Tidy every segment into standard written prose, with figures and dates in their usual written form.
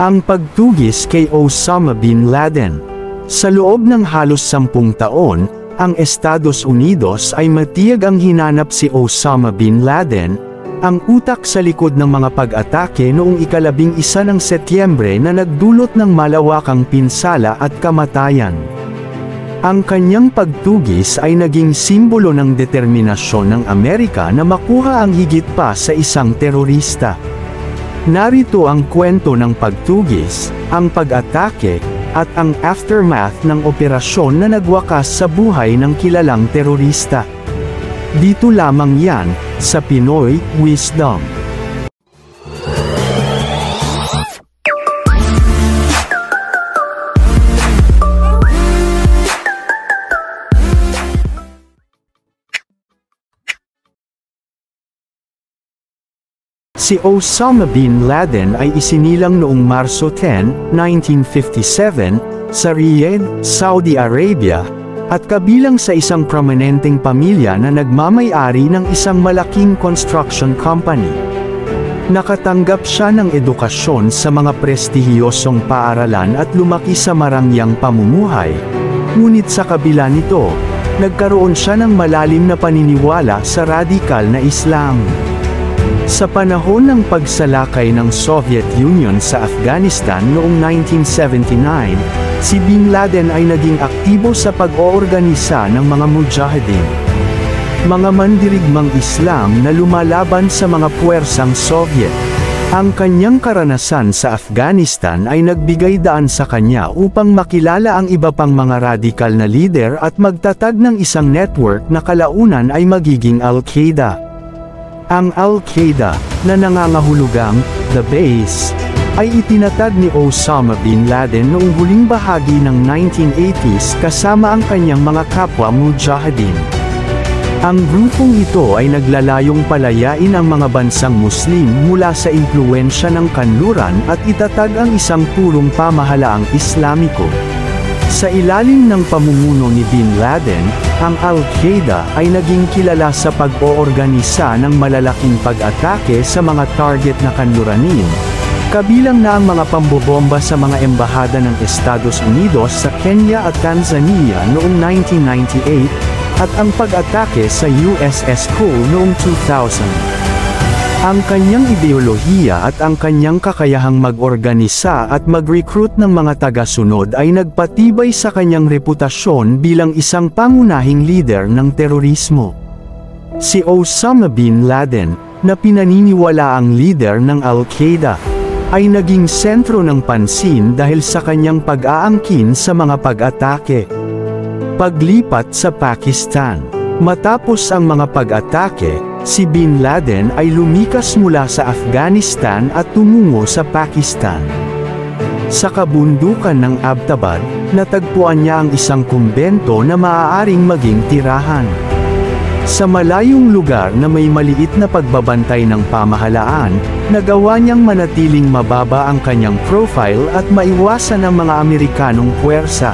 Ang pagtugis kay Osama bin Laden. Sa loob ng halos 10 taon, ang Estados Unidos ay matiyag ang hinanap si Osama bin Laden, ang utak sa likod ng mga pag-atake noong 11 ng Setyembre na nagdulot ng malawakang pinsala at kamatayan. Ang kanyang pagtugis ay naging simbolo ng determinasyon ng Amerika na makuha ang higit pa sa isang terorista. Narito ang kwento ng pagtugis, ang pag-atake, at ang aftermath ng operasyon na nagwakas sa buhay ng kilalang terorista. Dito lamang yan, sa Pinoy Wisdom. Si Osama bin Laden ay isinilang noong Marso 10, 1957, sa Riyadh, Saudi Arabia, at kabilang sa isang prominenteng pamilya na nagmamay-ari ng isang malaking construction company. Nakatanggap siya ng edukasyon sa mga prestihiyosong paaralan at lumaki sa marangyang pamumuhay. Ngunit sa kabila nito, nagkaroon siya ng malalim na paniniwala sa radikal na Islam. Sa panahon ng pagsalakay ng Soviet Union sa Afghanistan noong 1979, si Bin Laden ay naging aktibo sa pag-oorganisa ng mga mujahideen, mga mandirigmang Islam na lumalaban sa mga puwersang Soviet. Ang kanyang karanasan sa Afghanistan ay nagbigay daan sa kanya upang makilala ang iba pang mga radikal na lider at magtatag ng isang network na kalaunan ay magiging Al-Qaeda. Ang Al-Qaeda, na nangangahulugang The Base, ay itinatag ni Osama bin Laden noong huling bahagi ng 1980s kasama ang kanyang mga kapwa mujahideen. Ang grupong ito ay naglalayong palayain ang mga bansang Muslim mula sa impluwensya ng kanluran at itatag ang isang purong pamahalaang Islamiko. Sa ilalim ng pamumuno ni Bin Laden, ang Al-Qaeda ay naging kilala sa pag-oorganisa ng malalaking pag-atake sa mga target na kanluranin, kabilang na ang mga pambobomba sa mga embahada ng Estados Unidos sa Kenya at Tanzania noong 1998, at ang pag-atake sa USS Cole noong 2000. Ang kanyang ideolohiya at ang kanyang kakayahang mag-organisa at mag-recruit ng mga taga-sunod ay nagpatibay sa kanyang reputasyon bilang isang pangunahing lider ng terorismo. Si Osama bin Laden, na pinaniniwalaang lider ng Al-Qaeda, ay naging sentro ng pansin dahil sa kanyang pag-aangkin sa mga pag-atake. Paglipat sa Pakistan. Matapos ang mga pag-atake, si Bin Laden ay lumikas mula sa Afghanistan at tumungo sa Pakistan. Sa kabundukan ng Abbottabad, natagpuan niya ang isang kumbento na maaaring maging tirahan. Sa malayong lugar na may maliit na pagbabantay ng pamahalaan, nagawa niyang manatiling mababa ang kanyang profile at maiwasan ang mga Amerikanong puwersa.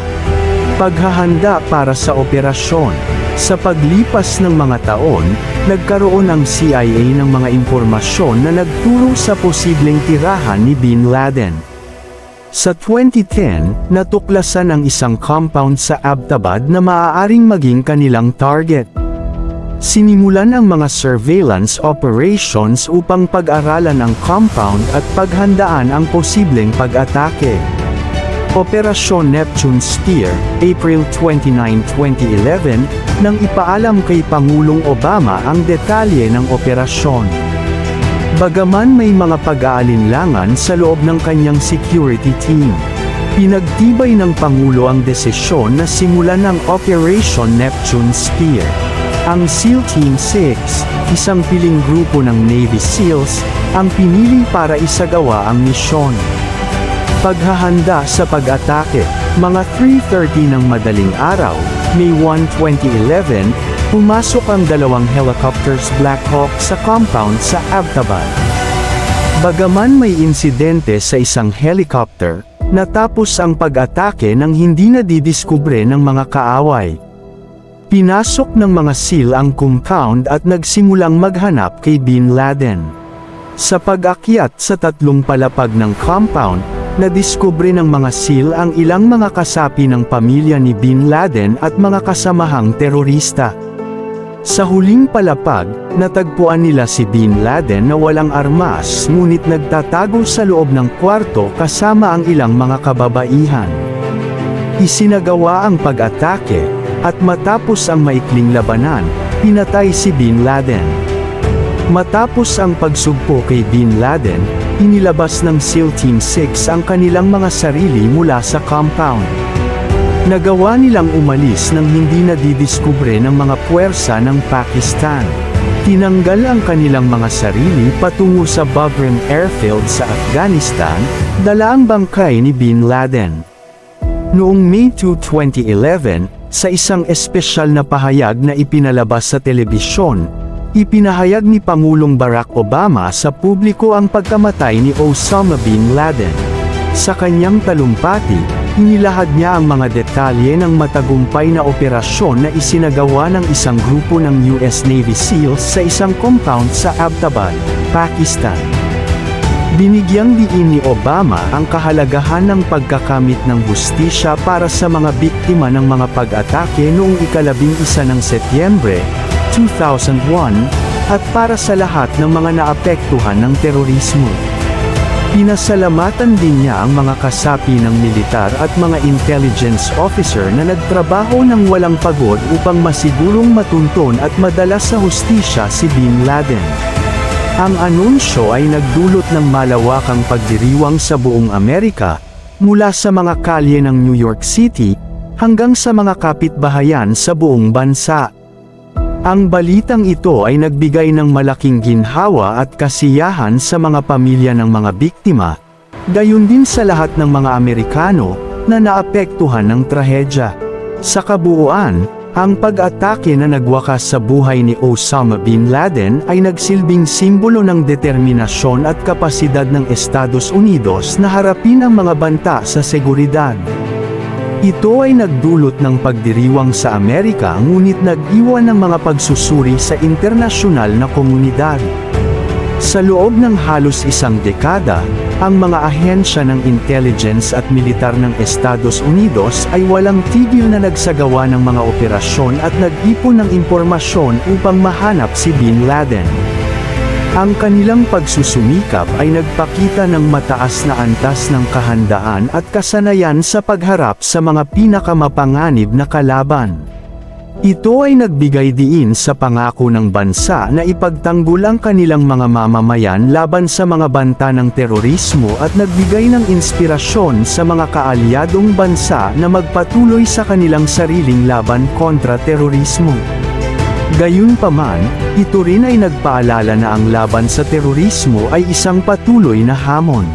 Paghahanda para sa operasyon. Sa paglipas ng mga taon, nagkaroon ang CIA ng mga impormasyon na nagturo sa posibleng tirahan ni Bin Laden. Sa 2010, natuklasan ang isang compound sa Abbottabad na maaaring maging kanilang target. Sinimulan ang mga surveillance operations upang pag-aralan ang compound at paghandaan ang posibleng pag-atake. Operasyon Neptune Spear, April 29, 2011, nang ipaalam kay Pangulong Obama ang detalye ng operasyon. Bagaman may mga pag-aalinlangan sa loob ng kanyang security team, pinagtibay ng Pangulo ang desisyon na simulan ang Operation Neptune Spear. Ang SEAL Team 6, isang piling grupo ng Navy SEALs, ang pinili para isagawa ang misyon. Paghahanda sa pag-atake, mga 3:30 ng madaling araw, May 1, 2011, pumasok ang dalawang helicopters Black Hawk sa compound sa Abbottabad. Bagaman may insidente sa isang helicopter, natapos ang pag-atake nang hindi na didiskubre ng mga kaaway. Pinasok ng mga SEAL ang compound at nagsimulang maghanap kay Bin Laden. Sa pag-akyat sa 3 palapag ng compound, nadiskubre ng mga SEAL ang ilang mga kasapi ng pamilya ni Bin Laden at mga kasamahang terorista. Sa huling palapag, natagpuan nila si Bin Laden na walang armas ngunit nagtatago sa loob ng kwarto kasama ang ilang mga kababaihan. Isinagawa ang pag-atake, at matapos ang maikling labanan, pinatay si Bin Laden. Matapos ang pagsugpo kay Bin Laden, inilabas ng SEAL Team 6 ang kanilang mga sarili mula sa compound. Nagawa nilang umalis nang hindi nadidiskubre ng mga puwersa ng Pakistan. Tinanggal ang kanilang mga sarili patungo sa Bagram Airfield sa Afghanistan, dala ang bangkay ni Bin Laden. Noong May 2, 2011, sa isang espesyal na pahayag na ipinalabas sa telebisyon, ipinahayag ni Pangulong Barack Obama sa publiko ang pagkamatay ni Osama Bin Laden. Sa kanyang talumpati, inilahad niya ang mga detalye ng matagumpay na operasyon na isinagawa ng isang grupo ng US Navy SEALs sa isang compound sa Abbottabad, Pakistan. Binigyang diin ni Obama ang kahalagahan ng pagkakamit ng hustisya para sa mga biktima ng mga pag-atake noong ika-11 ng Setyembre, 2001, at para sa lahat ng mga naapektuhan ng terorismo. Pinasalamatan din niya ang mga kasapi ng militar at mga intelligence officer na nagtrabaho ng walang pagod upang masigurong matunton at madala sa hustisya si Bin Laden. Ang anunsyo ay nagdulot ng malawakang pagdiriwang sa buong Amerika, mula sa mga kalye ng New York City, hanggang sa mga kapitbahayan sa buong bansa. Ang balitang ito ay nagbigay ng malaking ginhawa at kasiyahan sa mga pamilya ng mga biktima, gayon din sa lahat ng mga Amerikano na naapektuhan ng trahedya. Sa kabuuan, ang pag-atake na nagwakas sa buhay ni Osama Bin Laden ay nagsilbing simbolo ng determinasyon at kapasidad ng Estados Unidos na harapin ang mga banta sa seguridad. Ito ay nagdulot ng pagdiriwang sa Amerika ngunit nag-iwan ng mga pagsusuri sa internasyonal na komunidad. Sa loob ng halos isang dekada, ang mga ahensya ng intelligence at militar ng Estados Unidos ay walang tigil na nagsagawa ng mga operasyon at nag-ipon ng impormasyon upang mahanap si Bin Laden. Ang kanilang pagsusumikap ay nagpakita ng mataas na antas ng kahandaan at kasanayan sa pagharap sa mga pinakamapanganib na kalaban. Ito ay nagbigay diin sa pangako ng bansa na ipagtanggol ang kanilang mga mamamayan laban sa mga banta ng terorismo at nagbigay ng inspirasyon sa mga kaalyadong bansa na magpatuloy sa kanilang sariling laban kontra terorismo. Gayunpaman, ito rin ay nagpaalala na ang laban sa terorismo ay isang patuloy na hamon.